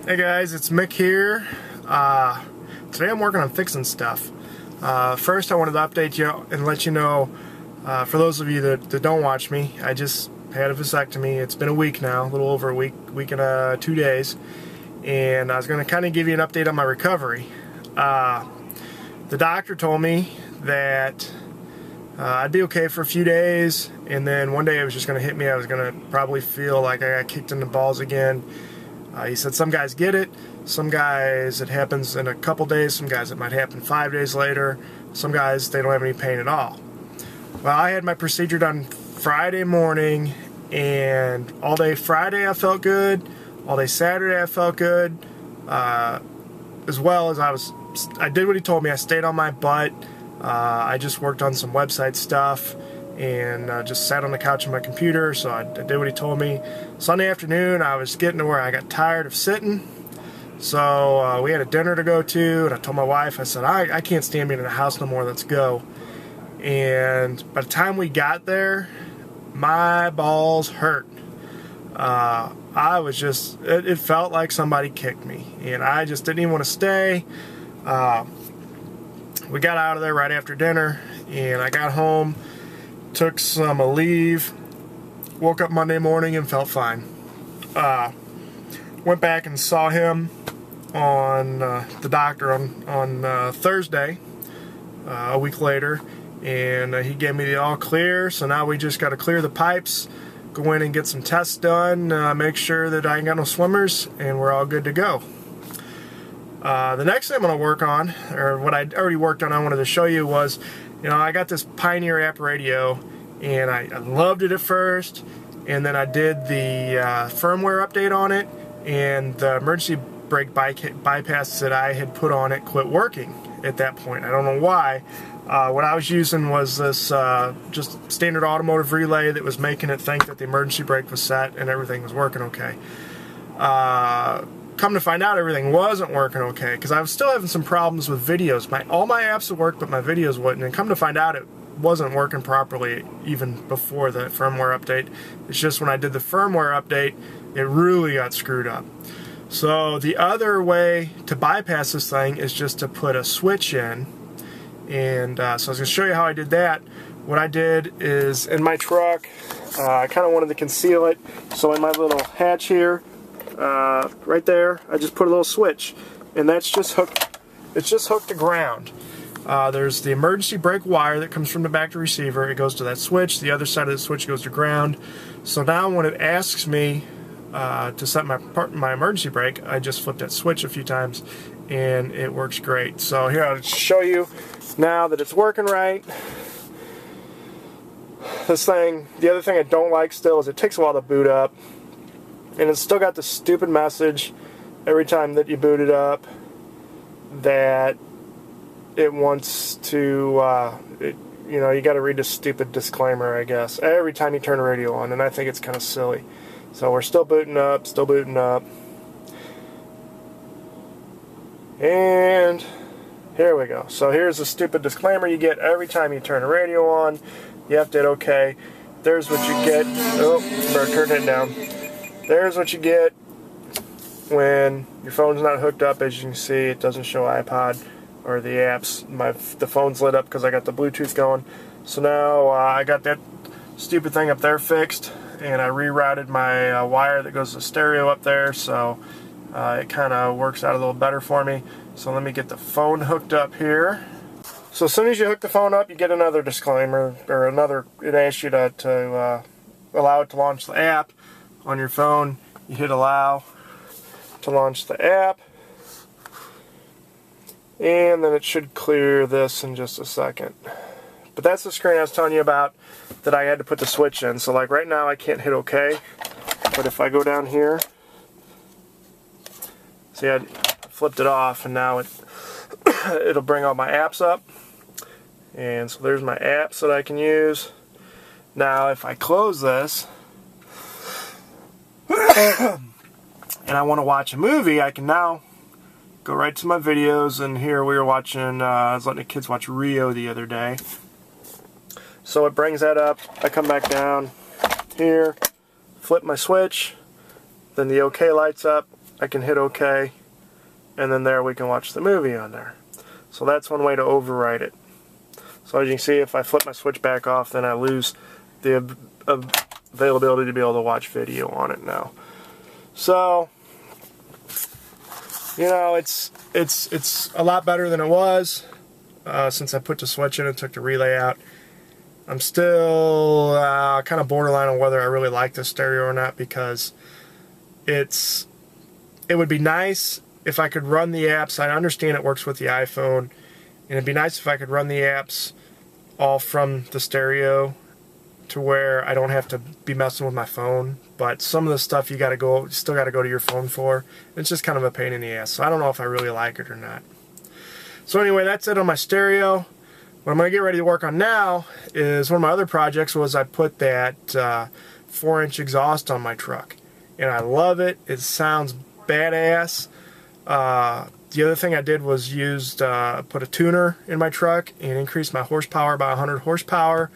Hey guys, it's Mick here. Today I'm working on fixing stuff. First I wanted to update you and let you know, for those of you that don't watch me, I just had a vasectomy. It's been a week now, a little over a week and 2 days. And I was going to kind of give you an update on my recovery. The doctor told me that I'd be okay for a few days, and then one day it was just going to hit me. I was going to probably feel like I got kicked in the balls again. He said some guys get it, some guys it happens in a couple days, some guys it might happen 5 days later, some guys they don't have any pain at all. Well, I had my procedure done Friday morning, and all day Friday I felt good, all day Saturday I felt good, as well as I did what he told me. I stayed on my butt. I just worked on some website stuff and just sat on the couch on my computer, so I did what he told me. Sunday afternoon, I was getting to where I got tired of sitting, so we had a dinner to go to, and I told my wife, I said, I can't stand being in the house no more, let's go. And by the time we got there, my balls hurt. I was just, it felt like somebody kicked me, and I just didn't even want to stay. We got out of there right after dinner, and I got home, took some leave, woke up Monday morning and felt fine. Went back and saw him on the doctor on Thursday, a week later, and he gave me the all clear. So now we just got to clear the pipes, go in and get some tests done, make sure that I ain't got no swimmers, and we're all good to go. The next thing I'm going to work on, or what I already worked on, I wanted to show you was, I got this Pioneer app radio, and I loved it at first, and then I did the firmware update on it, and the emergency brake bypass that I had put on it quit working at that point. I don't know why. What I was using was this just standard automotive relay that was making it think that the emergency brake was set and everything was working okay. Come to find out, everything wasn't working okay, because I was still having some problems with videos. All my apps would work, but my videos wouldn't. And come to find out, it wasn't working properly even before the firmware update. It's just when I did the firmware update, it really got screwed up. So the other way to bypass this thing is just to put a switch in. And so I was going to show you how I did that. What I did is, in my truck, I kind of wanted to conceal it. So in my little hatch here, right there, I just put a little switch, and that's just hooked. It's just hooked to ground. There's the emergency brake wire that comes from the back to receiver. It goes to that switch. The other side of the switch goes to ground. So now when it asks me to set my emergency brake, I just flip that switch a few times, and it works great. So here, I'll show you now that it's working right. This thing, the other thing I don't like still is it takes a while to boot up. And it's still got the stupid message every time that you boot it up that it wants to, you got to read a stupid disclaimer, I guess, every time you turn the radio on, and I think it's kind of silly. So we're still booting up, and here we go. So here's the stupid disclaimer you get every time you turn the radio on. You have to hit OK. There's what you get. Oh, better turn it down. There's what you get when your phone's not hooked up. As you can see, it doesn't show iPod or the apps. The phone's lit up because I got the Bluetooth going. So now I got that stupid thing up there fixed, and I rerouted my wire that goes to stereo up there, so it kind of works out a little better for me. So let me get the phone hooked up here. So as soon as you hook the phone up, you get another disclaimer, or it asks you to allow it to launch the app. On your phone, you hit allow to launch the app, and then it should clear this in just a second. But that's the screen I was telling you about that I had to put the switch in. So like right now I can't hit OK, but if I go down here, see, I flipped it off, and now it'll bring all my apps up, and so there's my apps that I can use. Now if I close this and I want to watch a movie, I can now go right to my videos, and here we were watching, I was letting the kids watch Rio the other day. So it brings that up, I come back down here, flip my switch, then the OK lights up, I can hit OK, and then there we can watch the movie on there. So that's one way to override it. So as you can see, if I flip my switch back off, then I lose the availability to be able to watch video on it now. So, you know, it's a lot better than it was since I put the switch in and took the relay out. I'm still kind of borderline on whether I really like the stereo or not, because it would be nice if I could run the apps. I understand it works with the iPhone, and it'd be nice if I could run the apps all from the stereo to where I don't have to be messing with my phone. But some of the stuff you still gotta go to your phone for. It's just kind of a pain in the ass. So I don't know if I really like it or not. So anyway, that's it on my stereo. What I'm gonna get ready to work on now is one of my other projects was I put that 4-inch exhaust on my truck, and I love it. It sounds badass. The other thing I did was put a tuner in my truck and increase my horsepower by 100 horsepower.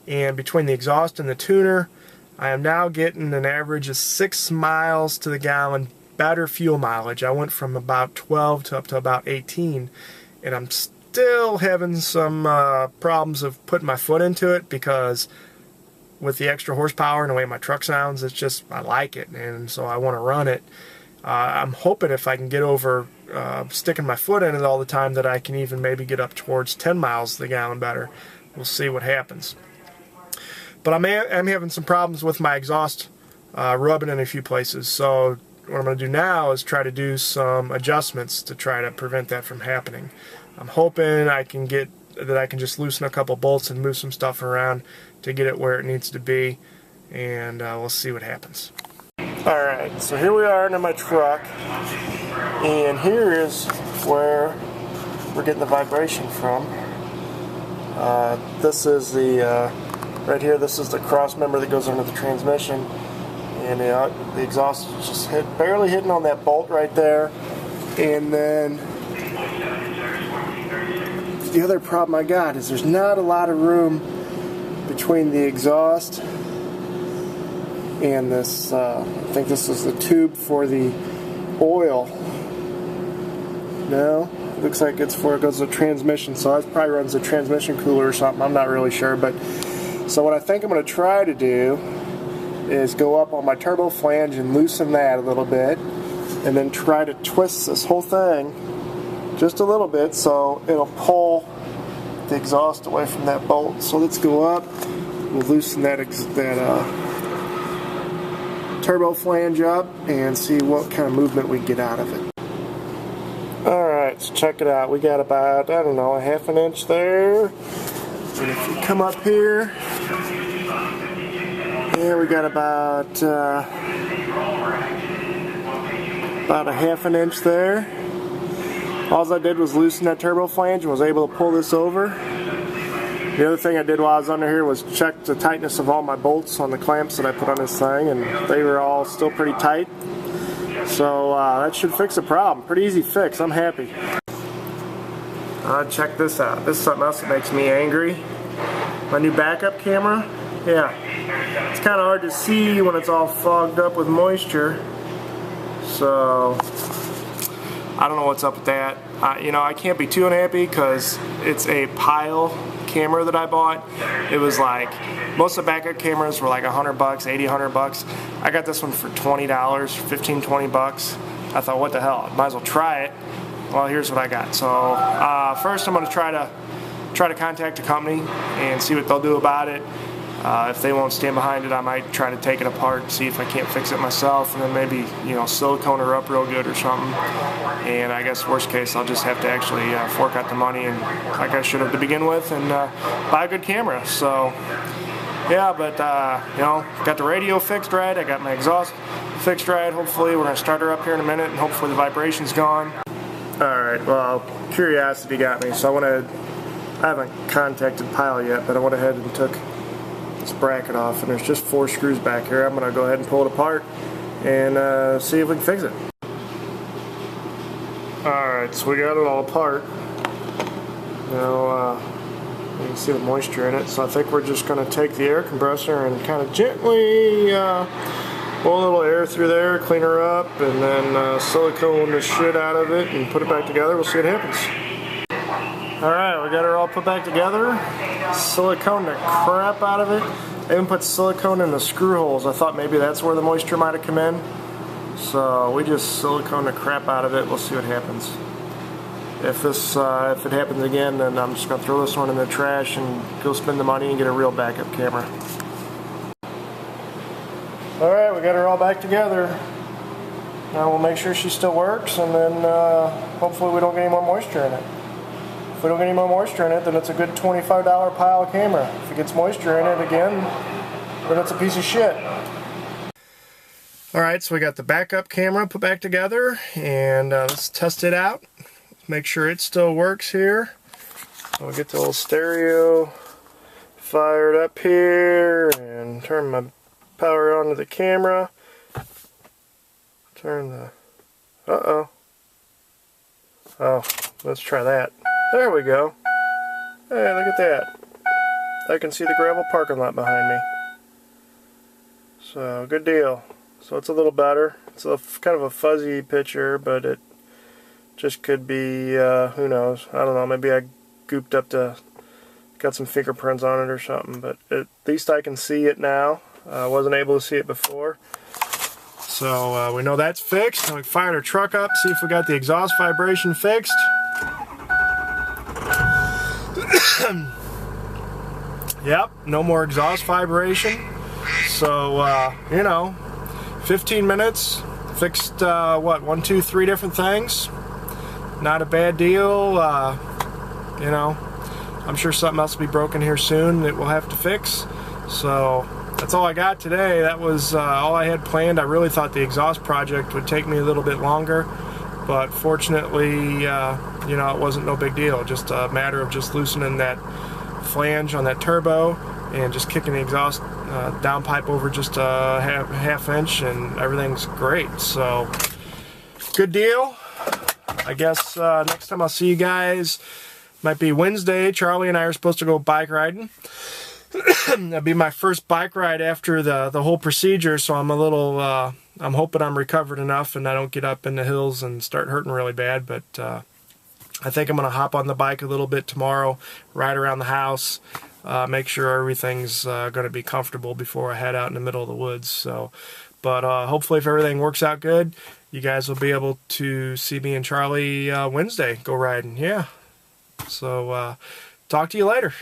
And between the exhaust and the tuner, I am now getting an average of 6 miles to the gallon better fuel mileage. I went from about 12 to up to about 18, and I'm still having some problems of putting my foot into it, because with the extra horsepower and the way my truck sounds, it's just, I like it, and so I want to run it. I'm hoping if I can get over sticking my foot in it all the time, that I can even maybe get up towards 10 miles to the gallon better. We'll see what happens. But I'm having some problems with my exhaust rubbing in a few places. So what I'm going to do now is try to do some adjustments to try to prevent that from happening. I'm hoping I can just loosen a couple bolts and move some stuff around to get it where it needs to be, and we'll see what happens. Alright, so here we are in my truck, and here is where we're getting the vibration from. This is the right here, this is the cross member that goes under the transmission, and the exhaust is just barely hitting on that bolt right there. And then the other problem I got is there's not a lot of room between the exhaust and this, I think this is the tube for the oil. No, it looks like it's for, it goes to the transmission, so it probably runs the transmission cooler or something, I'm not really sure. But so what I think I'm going to try to do is go up on my turbo flange and loosen that a little bit, and then try to twist this whole thing just a little bit so it'll pull the exhaust away from that bolt. So let's go up, we'll loosen that turbo flange up and see what kind of movement we get out of it. Alright, so check it out. We got about, I don't know, a ½ inch there. And if you come up here, yeah, we got about a ½ inch there. All I did was loosen that turbo flange and was able to pull this over. The other thing I did while I was under here was check the tightness of all my bolts on the clamps that I put on this thing, and they were all still pretty tight. So that should fix the problem. Pretty easy fix. I'm happy. Check this out. This is something else that makes me angry. My new backup camera. Yeah, it's kind of hard to see when it's all fogged up with moisture. So I don't know what's up with that. You know, I can't be too unhappy because it's a Pyle camera that I bought. It was like, most of the backup cameras were like $100, $80, $100. I got this one for $20, $15, $20. I thought, what the hell? I might as well try it. Well, here's what I got. So first, I'm going to try to contact the company and see what they'll do about it. If they won't stand behind it, I might try to take it apart and see if I can't fix it myself, and then maybe, you know, silicone her up real good or something. And I guess worst case, I'll just have to actually fork out the money, and like I should have to begin with, and buy a good camera. So yeah, but you know, got the radio fixed right, I got my exhaust fixed right. Hopefully we're gonna start her up here in a minute, and hopefully the vibration's gone. Alright, well, curiosity got me, so I haven't contacted Pyle yet, but I went ahead and took this bracket off, and there's just 4 screws back here. I'm going to go ahead and pull it apart and see if we can fix it. Alright, so we got it all apart. Now you can see the moisture in it, so I think we're just going to take the air compressor and kind of gently blow a little air through there, clean her up, and then silicone the shit out of it and put it back together. We'll see what happens. Alright, we got her all put back together. Silicone the crap out of it. I even put silicone in the screw holes. I thought maybe that's where the moisture might have come in. So we just silicone the crap out of it. We'll see what happens. If it happens again, then I'm just going to throw this one in the trash and go spend the money and get a real backup camera. Alright, we got her all back together. Now we'll make sure she still works, and then hopefully we don't get any more moisture in it. If we don't get any more moisture in it, then it's a good $25 pile camera. If it gets moisture in it again, then it's a piece of shit. Alright, so we got the backup camera put back together, and let's test it out. Make sure it still works here. I'll get the old stereo fired up here, and turn my power onto the camera. Turn the... Uh-oh. Oh, let's try that. There we go. Hey, look at that. I can see the gravel parking lot behind me. So, good deal. So it's a little better. It's kind of a fuzzy picture, but it just could be, who knows. I don't know, maybe I gooped up got some fingerprints on it or something, but at least I can see it now. I wasn't able to see it before. So we know that's fixed. Now we fired our truck up, see if we got the exhaust vibration fixed. Yep, no more exhaust vibration. So, you know, 15 minutes, fixed, what, 1, 2, 3 different things. Not a bad deal. You know, I'm sure something else will be broken here soon that we'll have to fix. So that's all I got today. That was all I had planned. I really thought the exhaust project would take me a little bit longer, but fortunately, you know, it wasn't no big deal. Just a matter of just loosening that flange on that turbo and just kicking the exhaust downpipe over just a half inch, and everything's great. So good deal. I guess next time I'll see you guys might be Wednesday. Charlie and I are supposed to go bike riding. That'll be my first bike ride after the whole procedure, so I'm a little I'm hoping I'm recovered enough and I don't get up in the hills and start hurting really bad. But I think I'm gonna hop on the bike a little bit tomorrow, ride around the house, make sure everything's gonna be comfortable before I head out in the middle of the woods. So, but hopefully if everything works out good, you guys will be able to see me and Charlie Wednesday go riding. Yeah. So talk to you later.